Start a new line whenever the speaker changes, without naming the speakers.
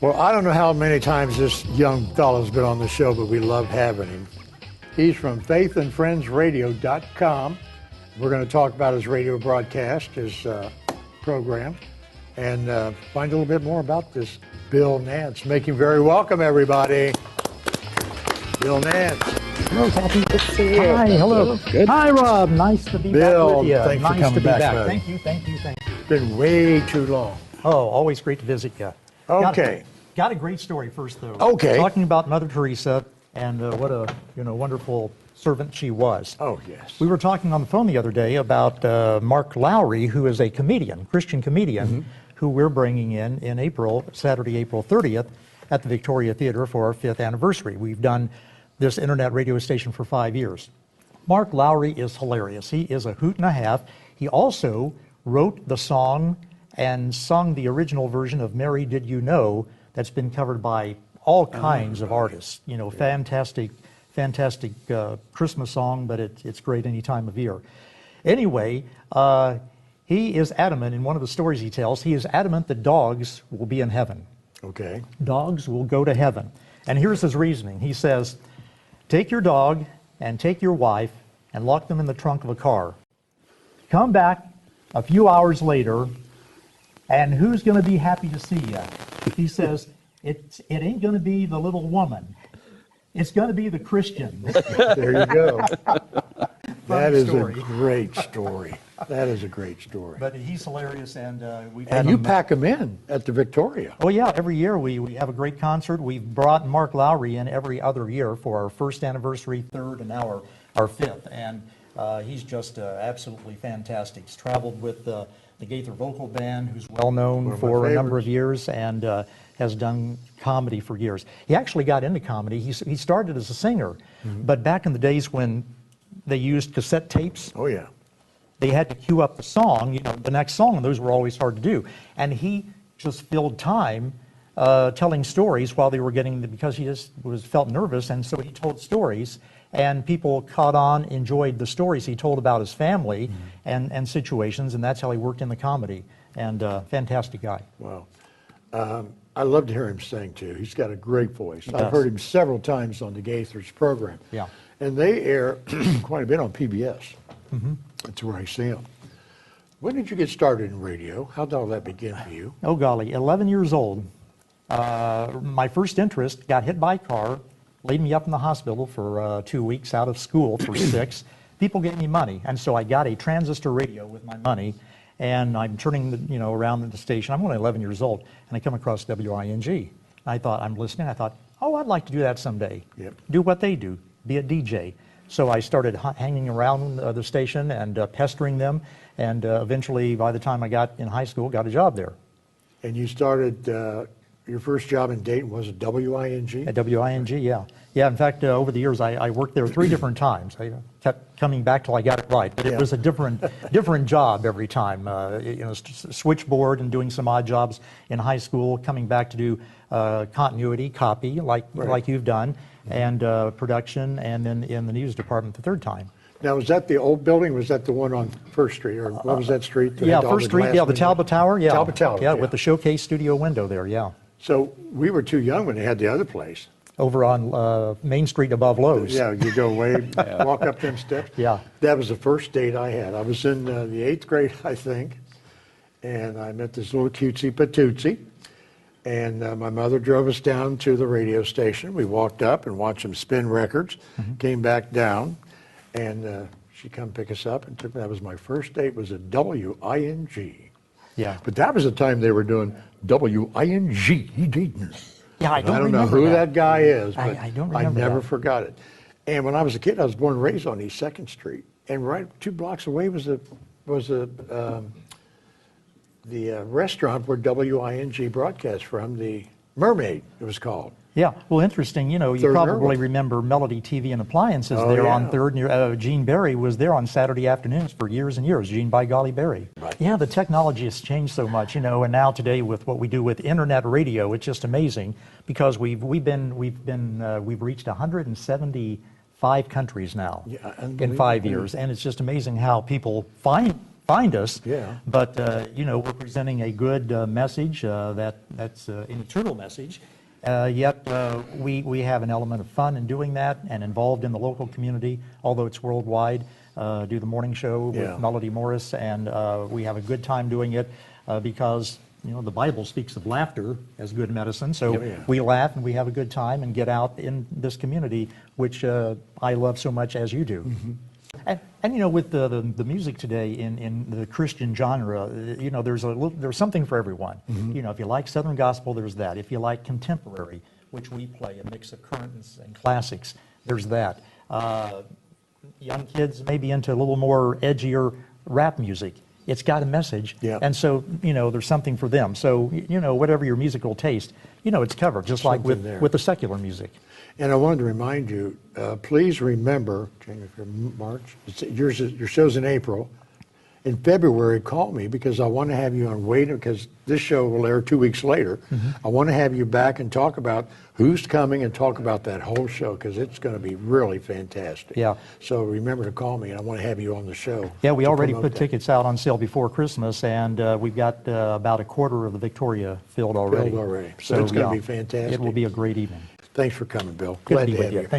Well, I don't know how many times this young fellow's been on the show, but we love having him. He's from faithandfriendsradio.com. We're going to talk about his radio broadcast, his program, and find a little bit more about this Bill Nance. Make him very welcome, everybody. Bill Nance.
Hello, happy to see you.
Hi, hello.
Good.
Hi, Rob. Nice to be
Bill,
back with you.
thanks for
nice
coming
to be
back,
back.
buddy.
Thank you, thank you, thank you.
It's been way too long.
Oh, always great to visit you.
Okay.
Got a great story first, though.
Okay.
Talking about Mother Teresa and what a wonderful servant she was.
Oh, yes.
We were talking on the phone the other day about Mark Lowry, who is a comedian, Christian comedian, who we're bringing in April, Saturday, April 30th, at the Victoria Theater for our 5th anniversary. We've done this internet radio station for 5 years. Mark Lowry is hilarious. He is a hoot and a half. He also wrote the song and sung the original version of Mary Did You Know that's been covered by all kinds of artists. You know, fantastic Christmas song, but it's great any time of year. Anyway, he is adamant, in one of the stories he tells, he is adamant that dogs will be in heaven.
Okay.
Dogs will go to heaven. And here's his reasoning. He says, take your dog and take your wife and lock them in the trunk of a car. Come back a few hours later, and who's going to be happy to see you? He says, it ain't going to be the little woman. It's going to be the Christian.
There you go. That is
story.
a great story. That is a great story.
But he's hilarious, and we've had
And you
him.
pack them in at the Victoria.
Oh yeah, every year we have a great concert. We've brought Mark Lowry in every other year for our 1st anniversary, 3rd, and now our 5th. And he's just absolutely fantastic. He's traveled with the Gaither Vocal Band, who's well known for a number of years, and has done comedy for years. He actually got into comedy. He started as a singer, but back in the days when they used cassette tapes,
Oh, yeah.
they had to cue up the song, the next song, and those were always hard to do. And he just filled time telling stories while they were because he just felt nervous, and so he told stories, and people caught on, enjoyed the stories he told about his family and situations, and that's how he worked in the comedy. And fantastic guy.
Wow. I love to hear him sing, too. He's got a great voice. I've heard him several times on the Gaithers program.
Yeah.
And they air quite a bit on PBS. That's where I see them. When did you get started in radio? How did all that begin for you?
Oh golly, 11 years old. My first interest, got hit by a car, laid me up in the hospital for 2 weeks, out of school for 6. People gave me money, and so I got a transistor radio with my money, and I'm turning around the station. I'm only 11 years old, and I come across WING. And I thought, I'm listening, I thought, oh, I'd like to do that someday.
Yep.
Do what they do, be a DJ. So I started hanging around the station and pestering them, and eventually, by the time I got in high school, got a job there.
And you started, your first job in Dayton was at WING?
At WING, yeah. Yeah, in fact, over the years, I worked there 3 different times. I kept coming back till I got it right, but it was a different job every time. Switchboard and doing some odd jobs in high school, coming back to do continuity, copy, like you've done, and production, and then in the news department the 3rd time.
Now, was that the old building, or was that the one on First Street, or what was that street? That
Yeah,
had all
First Street, the Talbot Tower, yeah.
Talbot Tower,
yeah, with the showcase studio window there, yeah.
So we were too young when they had the other place.
Over on Main Street above Lowe's.
Yeah, you go way, walk up them steps.
Yeah.
That was the first date I had. I was in the 8th grade, I think, and I met this little cutesy patootsy. And my mother drove us down to the radio station. We walked up and watched them spin records, came back down, and she come pick us up and took me. That was my first date, was at WING.
Yeah.
But that was the time they were doing WING, Dayton.
Yeah, I don't
know
remember
who that guy is, but
I don't remember
never
that.
forgot it. And when I was a kid, I was born and raised on East 2nd Street, and right 2 blocks away was the restaurant where WING broadcast from, the Mermaid, it was called.
Yeah, well, interesting. You
Third
probably
Mermaid.
remember Melody TV and Appliances
Oh,
there
yeah.
on 3rd. And Gene Berry was there on Saturday afternoons for years and years. Gene by golly Berry.
Right.
Yeah, the technology has changed so much, and now today with what we do with internet radio, it's just amazing because we've reached 175 countries now
Yeah,
in 5
unbelievable.
years, and it's just amazing how people find find us.
Yeah.
But, we're presenting a good message that's an eternal message. Yet we have an element of fun in doing that and involved in the local community, although it's worldwide. Do the morning show
Yeah.
with Melody Morris, and we have a good time doing it because the Bible speaks of laughter as good medicine. So
Yeah.
we laugh and we have a good time and get out in this community, which I love so much as you do.
Mm-hmm.
And with the music today in the Christian genre, there's something for everyone.
Mm-hmm.
If you like Southern gospel, there's that. If you like contemporary, which we play, a mix of current and classics, there's that. Young kids may be into a little more edgier rap music. It's got a message,
Yeah.
and so there's something for them. So whatever your musical taste, it's covered, just like
Something there.
with the secular music.
And I wanted to remind you, please remember, January, March, your show's in April. In February, call me because I want to have you on waiting because this show will air 2 weeks later. I want to have you back and talk about who's coming and talk about that whole show because it's going to be really fantastic.
Yeah.
So remember to call me and I want to have you on the show.
Yeah, we
to
already
promote
put
that.
tickets out on sale before Christmas, and we've got about a quarter of the Victoria filled already.
So it's going to be fantastic.
It will be a great evening.
Thanks for coming, Bill.
Good
Glad
to be
to
with
have
you.
you.